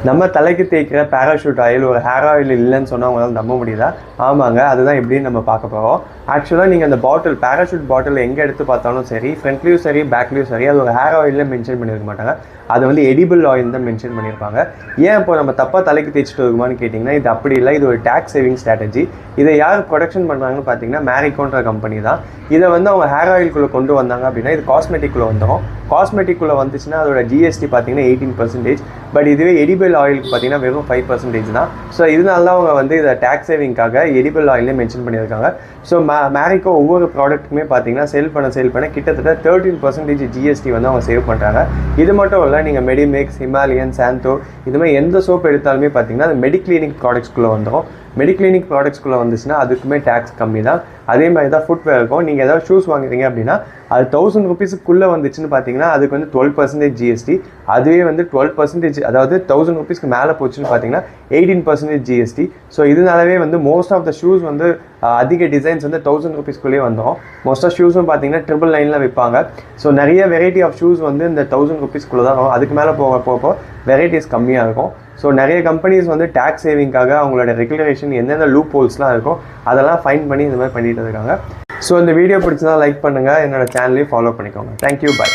நம்ம தலைக்கு தேய்க்கிற பேராஷூட் ஆயில் ஒரு ஹேர் ஆயில் இல்லைன்னு சொன்னால் அவங்களால நம்ப முடியுதா? ஆமாங்க, அதுதான் எப்படின்னு நம்ம பார்க்க போகிறோம். ஆக்சுவலாக நீங்கள் அந்த பாட்டில் பேராஷூட் பாட்டில் எங்கே எடுத்து பார்த்தாலும் சரி, ஃப்ரண்ட்லேயும் சரி பேக்லேயும் சரி, அது ஒரு ஹேர் ஆயிலில் மென்ஷன் பண்ணியிருக்க மாட்டாங்க. அது வந்து எடிபிள் ஆயில் தான் மென்ஷன் பண்ணியிருப்பாங்க. ஏன் இப்போ நம்ம தப்பாக தலைக்கு தேய்ச்சிட்டு இருக்குமான்னு கேட்டிங்கன்னா, இது அப்படி இல்லை. இது ஒரு டேக்ஸ் சேவிங் ஸ்ட்ராட்டஜி. இதை யார் ப்ரொடக்ஷன் பண்ணுறாங்கன்னு பார்த்தீங்கன்னா மேரிகோன்ற கம்பெனி தான். இதை வந்து அவங்க ஹேர் ஆயிலுக்குள்ளே கொண்டு வந்தாங்க அப்படின்னா இது காஸ்மெட்டிக்குள்ளே வந்துடும். காஸ்மெட்டிக்குள்ளே வந்துச்சுன்னா அதோட ஜிஎஸ்டி பார்த்தீங்கன்னா 18%. பட் இதுவே எடிபிள் ஆயிலுக்கு பார்த்தீங்கன்னா வெறும் 5% தான். ஸோ இதனால தான் அவங்க வந்து இதை டேக்ஸ் சேவிங்காக எடிபிள் ஆயிலே மென்ஷன் பண்ணியிருக்காங்க. ஸோ மேரிகோ ஒவ்வொரு ப்ராடக்ட்டுமே பார்த்தீங்கன்னா சேல் பண்ண கிட்டத்தட்ட 13% ஜிஎஸ்டி வந்து அவங்க சேவ் பண்ணுறாங்க. இது மட்டும் இல்லை, நீங்கள் மெடிமிக்ஸ், ஹிமாலயன், சாந்தோ இதுமாதிரி எந்த சோப் எடுத்தாலுமே பார்த்தீங்கன்னா அது மெடிக்ளினிக் ப்ராடக்ட்ஸ்குள்ளே வந்துடும். மெடிக்ளினிக் ப்ராடக்ட்ஸ்குள்ளே வந்துச்சுன்னா அதுக்குமே டேக்ஸ் கம்மி தான். அதே மாதிரி தான் ஃபுட்வேர் இருக்கும். நீங்கள் ஏதாவது ஷூஸ் வாங்குறீங்க அப்படின்னா அது 1000 rupeesக்குள்ளே வந்துச்சுன்னு பார்த்தீங்கன்னா அதுக்கு வந்து 12% ஜிஎஸ்டி. அதுவே வந்து 12%, அதாவது 1000 rupeesக்கு மேலே போச்சுன்னு பார்த்தீங்கன்னா 18% ஜிஎஸ்டி. ஸோ இதனாலவே வந்து மோஸ்ட் ஆஃப் த ஷூஸ் வந்து அதிக டிசைன்ஸ் வந்து 1000 rupeesக்குள்ளேயே வந்துடும். மோஸ்ட் ஆஃப் ஷூஸும் பார்த்தீங்கன்னா 999 விற்பாங்க. ஸோ நிறைய வெரைட்டி ஆஃப் ஷூஸ் வந்து இந்த 1000 rupeesக்குள்ளே தான் வரும். அதுக்கு மேலே போக வெரைட்டிஸ் கம்மியாக இருக்கும். ஸோ நிறைய கம்பெனிஸ் வந்து டேக்ஸ் சேவிங்காக அவங்களோட ரெகுலேஷன் எந்தெந்த லூப் ஹோல்ஸ்லாம் இருக்கும் அதெல்லாம் ஃபைன் பண்ணி இந்த மாதிரி பண்ணிட்டு இருக்காங்க. ஸோ இந்த வீடியோ பிடிச்சதா லைக் பண்ணுங்கள், என்னோட சேனலையும் ஃபாலோ பண்ணிக்கோங்க. Thank you, by.